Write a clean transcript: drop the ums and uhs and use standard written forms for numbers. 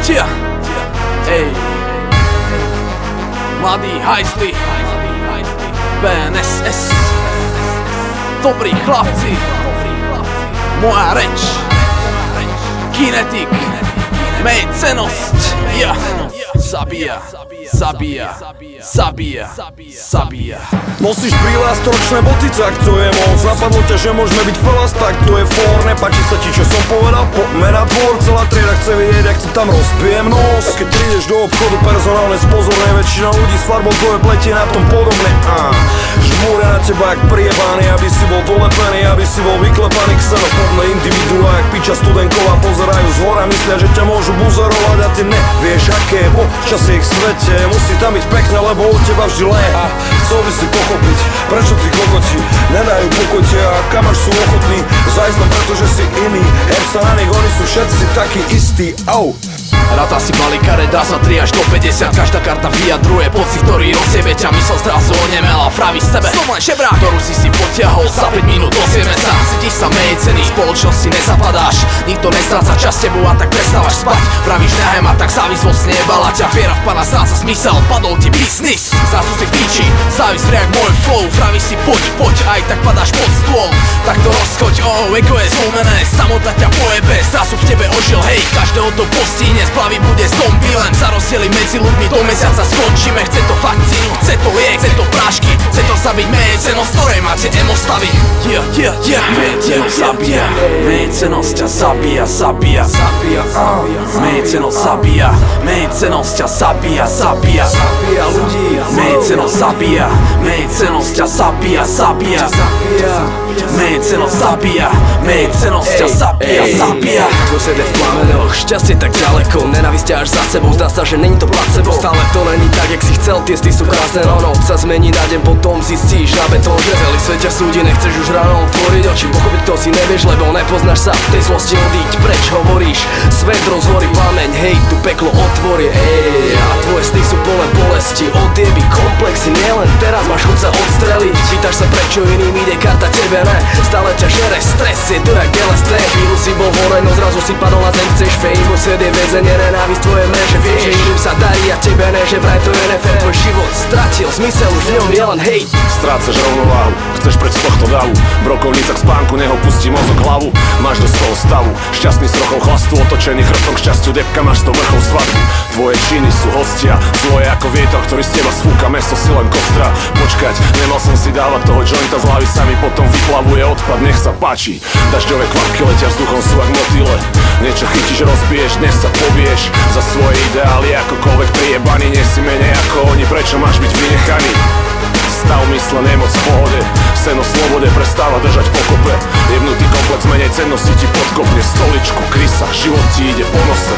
Ej, mladí hajzli, BNSS, dobrí chlapci, moja reč, Kinetik, mej cenosť, zabíja, zabíja, zabíja, zabíja. Nosíš brýle a storočné boty, tak to je moc. Napadlo ťa, že môžeme byť felas, tak to je for. Nepáči sa ti, čo som povedal, poďme na dvor. Celá trieda chce vidieť, jak ti tam rozbijem nos. A keď prídeš do obchodu personálne spozorné, väčšina ľudí s farbou tvoje pletie na tom podobne. Žmúria na teba jak prijebaný, aby si bol dolepený, aby si bol vyklepaný. Xenofóbne individuá, jak piča studenková, pozerajú z hora, myslia, že ťa môžu buzerovať a ty nevieš, aké je počasie ich svete. Musí tam byť pekné, lebo u teba vždy léha. Chcel by si pochopiť, prečo tí kokoti nedajú pokote a kamáš sú ochotní zajsť len pretože si iný. Her sa na nich, oni sú všetci takí istí. Au. Ráta si balí karet, dá sa 3 až do 50. Každá karta vyjadruje pocit, ktorý rozjebe ťa. Mysel zrazu onemel a vraví z sebe: som len žebrák, ktorú si potiahol. Za 5 minút dozvieme sa. Cítiš sa menej ceny, v spoločnosti nezapadáš. Nikto nestráca čas tebou a tak prestávaš spať. Vravíš nehaj ma, tak závislosť nebala ťa. Viera v pána stráca zmysel, padol ti biznis. Zrazu si v piči, závisť jak môj flow. Vravíš si poď, aj tak padáš pod stôl. Tak to rozchoď, ego je zlomené, samota ťa pojebe. Zrazu v tebe ožil, hej, každého to postihne. Plaví bude zombie, len sa rozdieli medzi ľuďmi. Do mesiaca skončíme, chce to vakcínu, chce to liek, chce to prášky, chce to zabiť mecenosť, ktorej máte emostavy. Mecenosť zabíja, mecenosť ťa zabíja, zabíja, zabíja, mecenosť zabíja, mecenosť ťa zabíja, zabíja, zabíja ľudí, mecenosť zabíja, mecenosť ťa zabíja, zabíja, mecenosť zabíja, mecenosť ťa zabíja, zabíja. Tvoj sede v plameňoch, šťastie tak ďaleko, nenávisť až za sebou, zdá sa, že není to placebo. Stále to není tak, jak si chcel, tie sty sú krásne, no noc sa zmení na deň, potom zistíš na betón, že celý svet ťa súdi, nechceš už ráno otvoriť oči, pochopiť to si nevieš, lebo nepoznáš sa, v tej zlosti odíď preč, hovoríš, svet rozhorí plameň, hej, tu peklo otvorí, a tvoje sny sú plné bolesti, odjeby, komplexy, nielen teraz máš chuť sa odstreliť, pýtaš sa prečo iným ide karta, tebe ne, stále ťa žere stres, je to jak LSD, chvíľu si bol hore, no zrazu si padol na zem, chceš fame, svet je väzenie, nenávisť tvoje mreže, vieš, že iným sa darí a tebe ne, že vraj to je nefér, tvoj život stratil zmysel, už v ňom je len hejt. Strácaš rovnováhu, chceš preč z tohto davu, brokovnica k spánku, neho pustí mozog hlavu. Máš do toho stavu, šťastný s trochou chlastu, otočený chrbtom k šťastiu, depka máš to vrchol svadbu. Tvoje činy sú hostia, zlo je ako vietor, ktorý z teba sfúka, meso si len kostra. Počkať, nemal som si dávať toho jointa, z hlavy sa mi potom vyplavuje odpad, nech sa páči. Dažďové kvapky letia vzduchom, sú jak motýle, niečo chytíš, rozbiješ, dnes sa povieš za svoje ideály, akokoľvek prijebaný, nie si menej ako oni, prečo máš byť vynechaný? Stav mysle, nemoc v pohode, seno slobode prestáva držať pokope. Jebnutý komplex menej cennosti ti podkopne stoličku, krysa, život ti ide po nose.